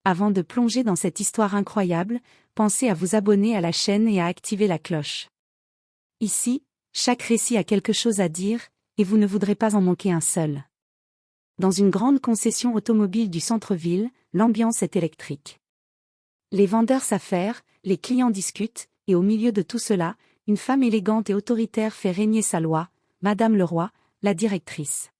Avant de plonger dans cette histoire incroyable, pensez à vous abonner à la chaîne et à activer la cloche. Ici, chaque récit a quelque chose à dire, et vous ne voudrez pas en manquer un seul. Dans une grande concession automobile du centre-ville, l'ambiance est électrique. Les vendeurs s'affairent, les clients discutent, et au milieu de tout cela, une femme élégante et autoritaire fait régner sa loi, Madame Leroy, la directrice.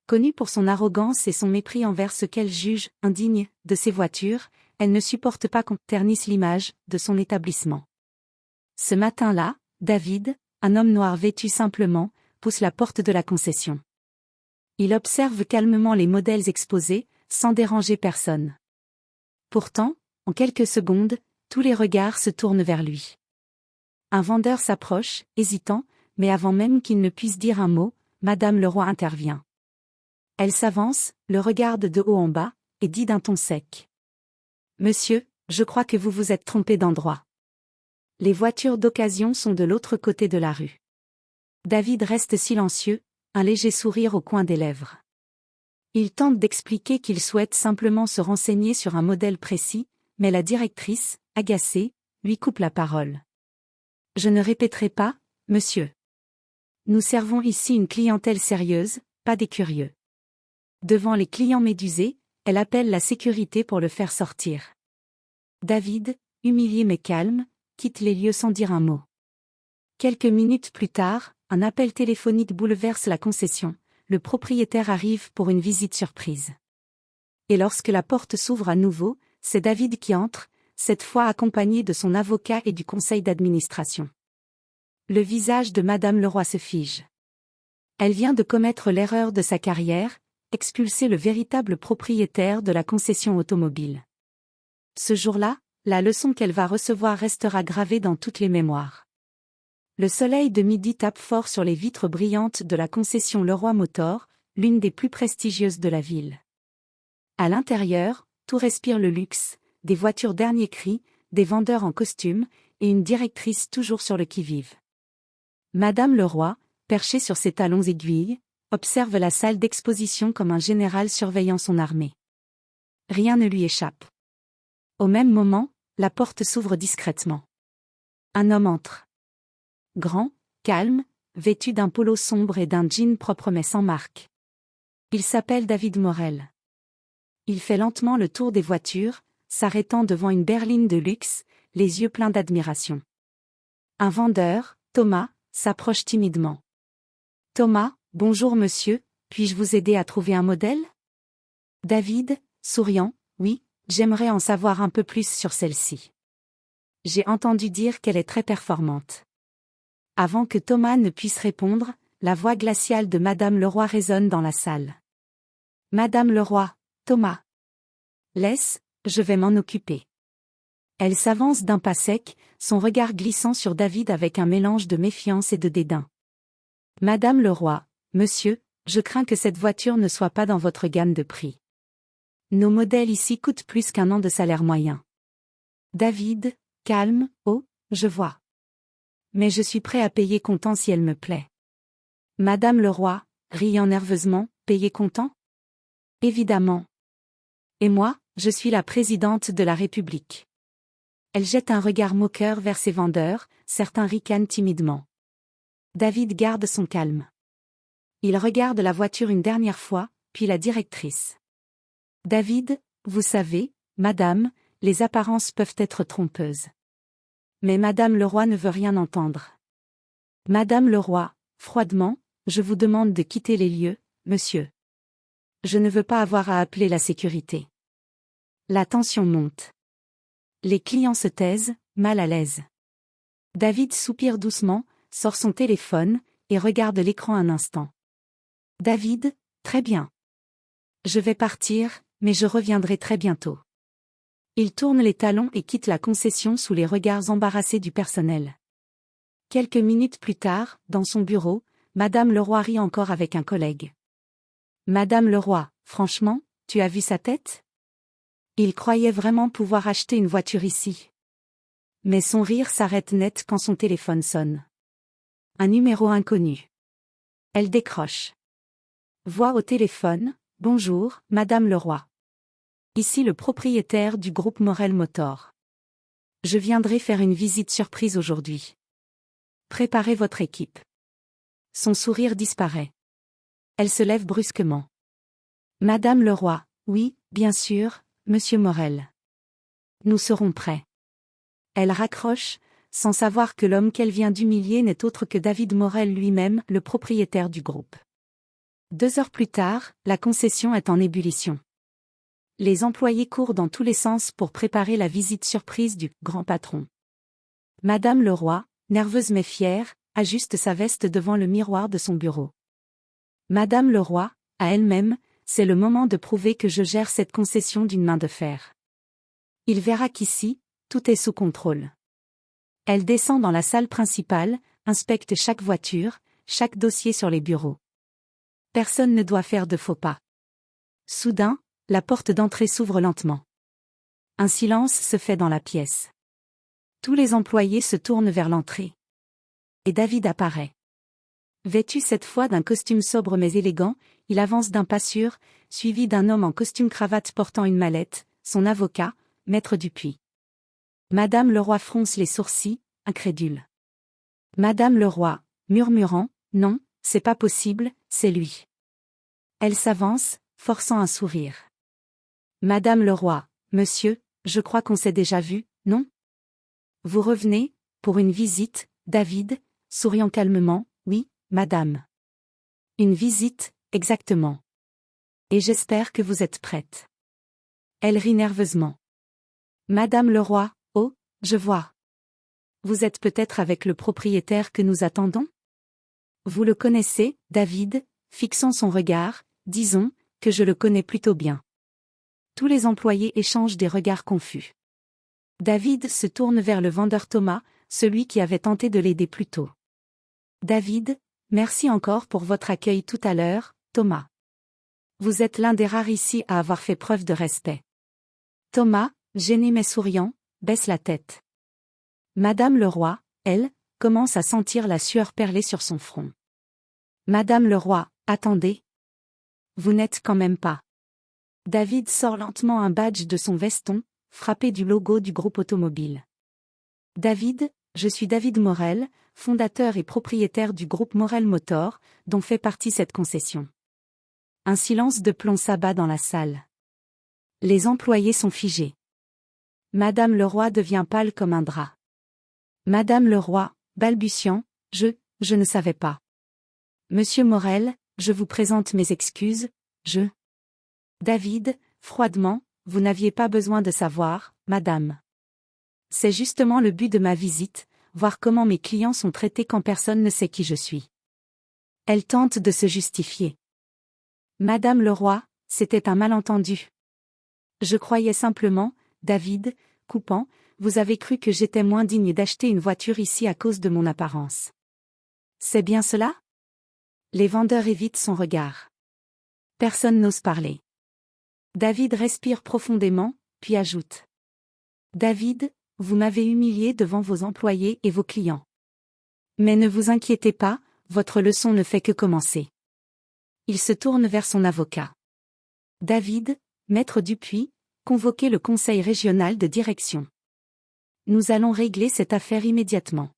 Connue pour son arrogance et son mépris envers ce qu'elle juge indigne de ses voitures, elle ne supporte pas qu'on ternisse l'image de son établissement. Ce matin-là, David, un homme noir vêtu simplement, pousse la porte de la concession. Il observe calmement les modèles exposés, sans déranger personne. Pourtant, en quelques secondes, tous les regards se tournent vers lui. Un vendeur s'approche, hésitant, mais avant même qu'il ne puisse dire un mot, Madame Leroy intervient. Elle s'avance, le regarde de haut en bas, et dit d'un ton sec. « Monsieur, je crois que vous vous êtes trompé d'endroit. Les voitures d'occasion sont de l'autre côté de la rue. » David reste silencieux, un léger sourire au coin des lèvres. Il tente d'expliquer qu'il souhaite simplement se renseigner sur un modèle précis, mais la directrice, agacée, lui coupe la parole. « Je ne répéterai pas, monsieur. Nous servons ici une clientèle sérieuse, pas des curieux. » Devant les clients médusés, elle appelle la sécurité pour le faire sortir. David, humilié mais calme, quitte les lieux sans dire un mot. Quelques minutes plus tard, un appel téléphonique bouleverse la concession, le propriétaire arrive pour une visite surprise. Et lorsque la porte s'ouvre à nouveau, c'est David qui entre, cette fois accompagné de son avocat et du conseil d'administration. Le visage de Madame Leroy se fige. Elle vient de commettre l'erreur de sa carrière, expulser le véritable propriétaire de la concession automobile. Ce jour-là, la leçon qu'elle va recevoir restera gravée dans toutes les mémoires. Le soleil de midi tape fort sur les vitres brillantes de la concession Leroy Motor, l'une des plus prestigieuses de la ville. À l'intérieur, tout respire le luxe, des voitures dernier cri, des vendeurs en costume, et une directrice toujours sur le qui-vive. Madame Leroy, perchée sur ses talons aiguilles, observe la salle d'exposition comme un général surveillant son armée. Rien ne lui échappe. Au même moment, la porte s'ouvre discrètement. Un homme entre. Grand, calme, vêtu d'un polo sombre et d'un jean propre mais sans marque. Il s'appelle David Morel. Il fait lentement le tour des voitures, s'arrêtant devant une berline de luxe, les yeux pleins d'admiration. Un vendeur, Thomas, s'approche timidement. « Thomas, bonjour monsieur, puis-je vous aider à trouver un modèle ?» David, souriant, « Oui, j'aimerais en savoir un peu plus sur celle-ci. J'ai entendu dire qu'elle est très performante. » Avant que Thomas ne puisse répondre, la voix glaciale de Madame Leroy résonne dans la salle. « Madame Leroy, Thomas. Laisse, je vais m'en occuper. » Elle s'avance d'un pas sec, son regard glissant sur David avec un mélange de méfiance et de dédain. « Madame Leroy, monsieur, je crains que cette voiture ne soit pas dans votre gamme de prix. Nos modèles ici coûtent plus qu'un an de salaire moyen. » David, calme, « Oh, je vois. Mais je suis prêt à payer comptant si elle me plaît. » Madame Leroy, riant nerveusement, « Payer comptant ? Évidemment. Et moi, je suis la présidente de la République. » Elle jette un regard moqueur vers ses vendeurs, certains ricanent timidement. David garde son calme. Il regarde la voiture une dernière fois, puis la directrice. « David, vous savez, madame, les apparences peuvent être trompeuses. » Mais Madame Leroy ne veut rien entendre. « Madame Leroy, froidement, je vous demande de quitter les lieux, monsieur. Je ne veux pas avoir à appeler la sécurité. » La tension monte. Les clients se taisent, mal à l'aise. David soupire doucement, sort son téléphone, et regarde l'écran un instant. « David, très bien. Je vais partir, mais je reviendrai très bientôt. » Il tourne les talons et quitte la concession sous les regards embarrassés du personnel. Quelques minutes plus tard, dans son bureau, Madame Leroy rit encore avec un collègue. « Madame Leroy, franchement, tu as vu sa tête ? Il croyait vraiment pouvoir acheter une voiture ici. » Mais son rire s'arrête net quand son téléphone sonne. Un numéro inconnu. Elle décroche. Voix au téléphone, « Bonjour, Madame Leroy. Ici le propriétaire du groupe Morel Motor. Je viendrai faire une visite surprise aujourd'hui. Préparez votre équipe. Son sourire disparaît. Elle se lève brusquement. Madame Leroy, oui, bien sûr, Monsieur Morel. Nous serons prêts. Elle raccroche, sans savoir que l'homme qu'elle vient d'humilier n'est autre que David Morel lui-même, le propriétaire du groupe. 2 heures plus tard, la concession est en ébullition. Les employés courent dans tous les sens pour préparer la visite surprise du grand patron. Madame Leroy, nerveuse mais fière, ajuste sa veste devant le miroir de son bureau. Madame Leroy, à elle-même, c'est le moment de prouver que je gère cette concession d'une main de fer. Il verra qu'ici, tout est sous contrôle. Elle descend dans la salle principale, inspecte chaque voiture, chaque dossier sur les bureaux. Personne ne doit faire de faux pas. Soudain, la porte d'entrée s'ouvre lentement. Un silence se fait dans la pièce. Tous les employés se tournent vers l'entrée. Et David apparaît. Vêtu cette fois d'un costume sobre mais élégant, il avance d'un pas sûr, suivi d'un homme en costume cravate portant une mallette, son avocat, Maître Dupuis. Madame Leroy fronce les sourcils, incrédule. Madame Leroy, murmurant, non, c'est pas possible, c'est lui. Elle s'avance, forçant un sourire. Madame Leroy, monsieur, je crois qu'on s'est déjà vu, non? Vous revenez, pour une visite, David, souriant calmement, oui, madame. Une visite, exactement. Et j'espère que vous êtes prête. Elle rit nerveusement. Madame Leroy, oh, je vois. Vous êtes peut-être avec le propriétaire que nous attendons? Vous le connaissez, David, fixant son regard, disons, que je le connais plutôt bien. Tous les employés échangent des regards confus. David se tourne vers le vendeur Thomas, celui qui avait tenté de l'aider plus tôt. David, merci encore pour votre accueil tout à l'heure, Thomas. Vous êtes l'un des rares ici à avoir fait preuve de respect. Thomas, gêné mais souriant, baisse la tête. Madame Leroy, elle, commence à sentir la sueur perler sur son front. Madame Leroy, attendez. Vous n'êtes quand même pas. David sort lentement un badge de son veston, frappé du logo du groupe automobile. David, je suis David Morel, fondateur et propriétaire du groupe Morel Motor, dont fait partie cette concession. Un silence de plomb s'abat dans la salle. Les employés sont figés. Madame Leroy devient pâle comme un drap. Madame Leroy, balbutiant, je ne savais pas. Monsieur Morel, je vous présente mes excuses, David, froidement, vous n'aviez pas besoin de savoir, madame. C'est justement le but de ma visite, voir comment mes clients sont traités quand personne ne sait qui je suis. Elle tente de se justifier. Madame Leroy, c'était un malentendu. Je croyais simplement, David, coupant, vous avez cru que j'étais moins digne d'acheter une voiture ici à cause de mon apparence. C'est bien cela? Les vendeurs évitent son regard. Personne n'ose parler. David respire profondément, puis ajoute. David, vous m'avez humilié devant vos employés et vos clients. Mais ne vous inquiétez pas, votre leçon ne fait que commencer. Il se tourne vers son avocat. David, Maître Dupuis, convoquez le conseil régional de direction. Nous allons régler cette affaire immédiatement.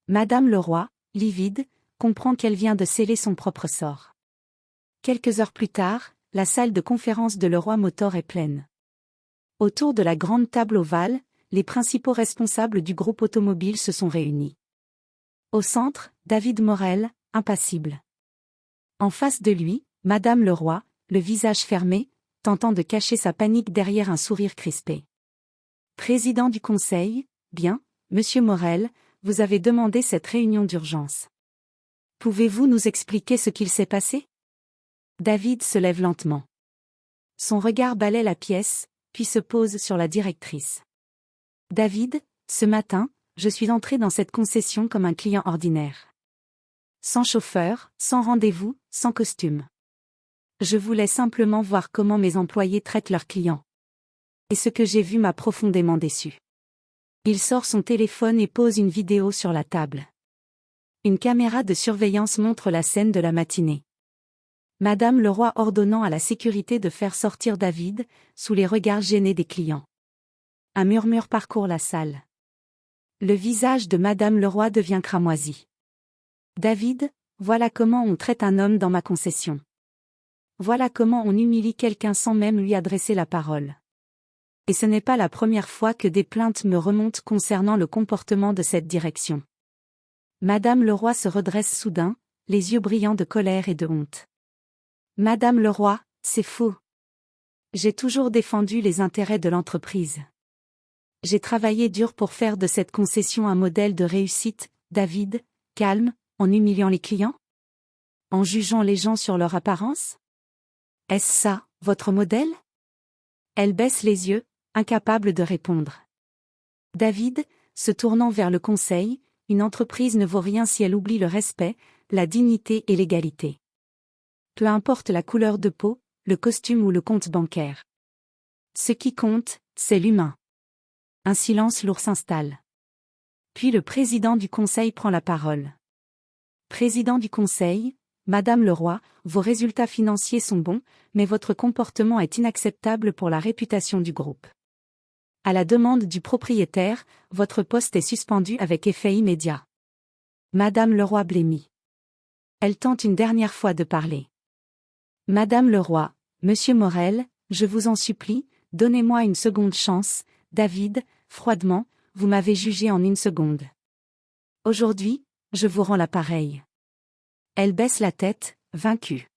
Madame Leroy, livide, comprend qu'elle vient de sceller son propre sort. Quelques heures plus tard, la salle de conférence de Leroy Motor est pleine. Autour de la grande table ovale, les principaux responsables du groupe automobile se sont réunis. Au centre, David Morel, impassible. En face de lui, Madame Leroy, le visage fermé, tentant de cacher sa panique derrière un sourire crispé. Président du conseil, bien, Monsieur Morel, vous avez demandé cette réunion d'urgence. Pouvez-vous nous expliquer ce qu'il s'est passé? David se lève lentement. Son regard balaie la pièce, puis se pose sur la directrice. David, ce matin, je suis entré dans cette concession comme un client ordinaire. Sans chauffeur, sans rendez-vous, sans costume. Je voulais simplement voir comment mes employés traitent leurs clients. Et ce que j'ai vu m'a profondément déçu. Il sort son téléphone et pose une vidéo sur la table. Une caméra de surveillance montre la scène de la matinée. Madame le roi ordonnant à la sécurité de faire sortir David, sous les regards gênés des clients. Un murmure parcourt la salle. Le visage de Madame le roi devient cramoisi. David, voilà comment on traite un homme dans ma concession. Voilà comment on humilie quelqu'un sans même lui adresser la parole. Et ce n'est pas la première fois que des plaintes me remontent concernant le comportement de cette direction. Madame le roi se redresse soudain, les yeux brillants de colère et de honte. Madame le roi, c'est faux. J'ai toujours défendu les intérêts de l'entreprise. J'ai travaillé dur pour faire de cette concession un modèle de réussite. David, calme, en humiliant les clients? En jugeant les gens sur leur apparence? Est-ce ça, votre modèle? Elle baisse les yeux, incapable de répondre. David, se tournant vers le conseil, une entreprise ne vaut rien si elle oublie le respect, la dignité et l'égalité. Peu importe la couleur de peau, le costume ou le compte bancaire. Ce qui compte, c'est l'humain. Un silence lourd s'installe. Puis le président du conseil prend la parole. Président du conseil, Madame le roi, vos résultats financiers sont bons, mais votre comportement est inacceptable pour la réputation du groupe. À la demande du propriétaire, votre poste est suspendu avec effet immédiat. Madame le roi blêmit. Elle tente une dernière fois de parler. Madame le roi, Monsieur Morel, je vous en supplie, donnez-moi une seconde chance. David, froidement, vous m'avez jugé en une seconde. Aujourd'hui, je vous rends l'appareil. Elle baisse la tête, vaincue.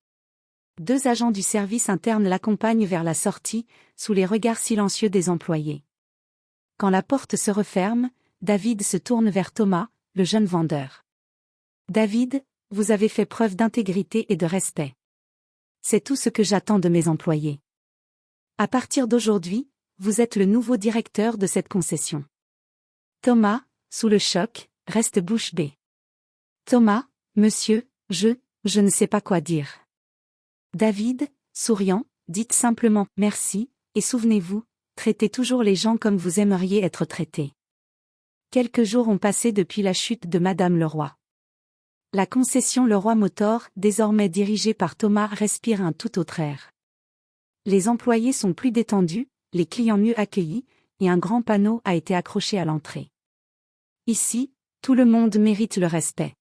Deux agents du service interne l'accompagnent vers la sortie, sous les regards silencieux des employés. Quand la porte se referme, David se tourne vers Thomas, le jeune vendeur. David, vous avez fait preuve d'intégrité et de respect. C'est tout ce que j'attends de mes employés. À partir d'aujourd'hui, vous êtes le nouveau directeur de cette concession. Thomas, sous le choc, reste bouche bée. Thomas, monsieur, je ne sais pas quoi dire. David, souriant, dites simplement « merci » et souvenez-vous, traitez toujours les gens comme vous aimeriez être traités. Quelques jours ont passé depuis la chute de Madame le roi. La concession Le Roi Motor, désormais dirigée par Thomas, respire un tout autre air. Les employés sont plus détendus, les clients mieux accueillis, et un grand panneau a été accroché à l'entrée. Ici, tout le monde mérite le respect.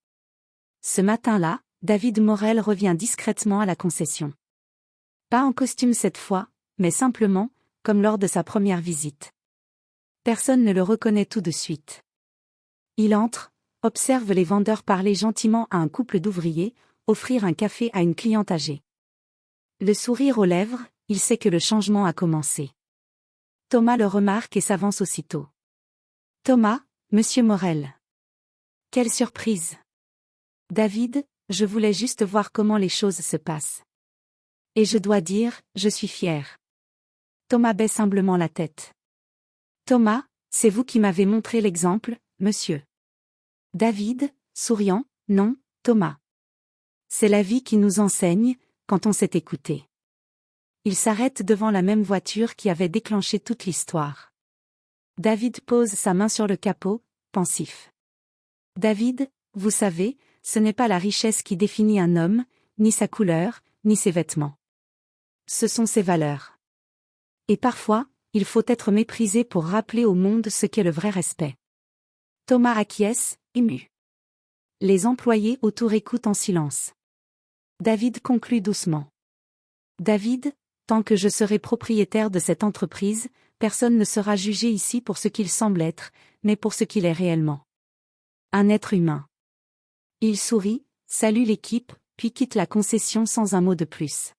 Ce matin-là, David Morel revient discrètement à la concession. Pas en costume cette fois, mais simplement, comme lors de sa première visite. Personne ne le reconnaît tout de suite. Il entre, observe les vendeurs parler gentiment à un couple d'ouvriers, offrir un café à une cliente âgée. Le sourire aux lèvres, il sait que le changement a commencé. Thomas le remarque et s'avance aussitôt. Thomas, Monsieur Morel. Quelle surprise! David, je voulais juste voir comment les choses se passent. Et je dois dire, je suis fier. Thomas baisse humblement la tête. Thomas, c'est vous qui m'avez montré l'exemple, monsieur. David, souriant, non, Thomas. C'est la vie qui nous enseigne, quand on s'est écouté. Il s'arrête devant la même voiture qui avait déclenché toute l'histoire. David pose sa main sur le capot, pensif. David, vous savez, ce n'est pas la richesse qui définit un homme, ni sa couleur, ni ses vêtements. Ce sont ses valeurs. Et parfois, il faut être méprisé pour rappeler au monde ce qu'est le vrai respect. Thomas acquiesce, ému. Les employés autour écoutent en silence. David conclut doucement. David, tant que je serai propriétaire de cette entreprise, personne ne sera jugé ici pour ce qu'il semble être, mais pour ce qu'il est réellement. Un être humain. Il sourit, salue l'équipe, puis quitte la concession sans un mot de plus.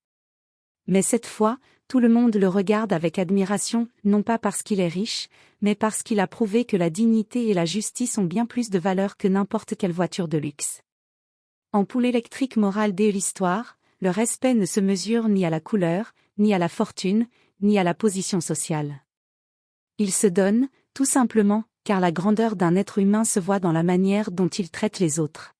Mais cette fois, tout le monde le regarde avec admiration, non pas parce qu'il est riche, mais parce qu'il a prouvé que la dignité et la justice ont bien plus de valeur que n'importe quelle voiture de luxe. Ampoule électrique morale dès l'histoire, le respect ne se mesure ni à la couleur, ni à la fortune, ni à la position sociale. Il se donne, tout simplement, car la grandeur d'un être humain se voit dans la manière dont il traite les autres.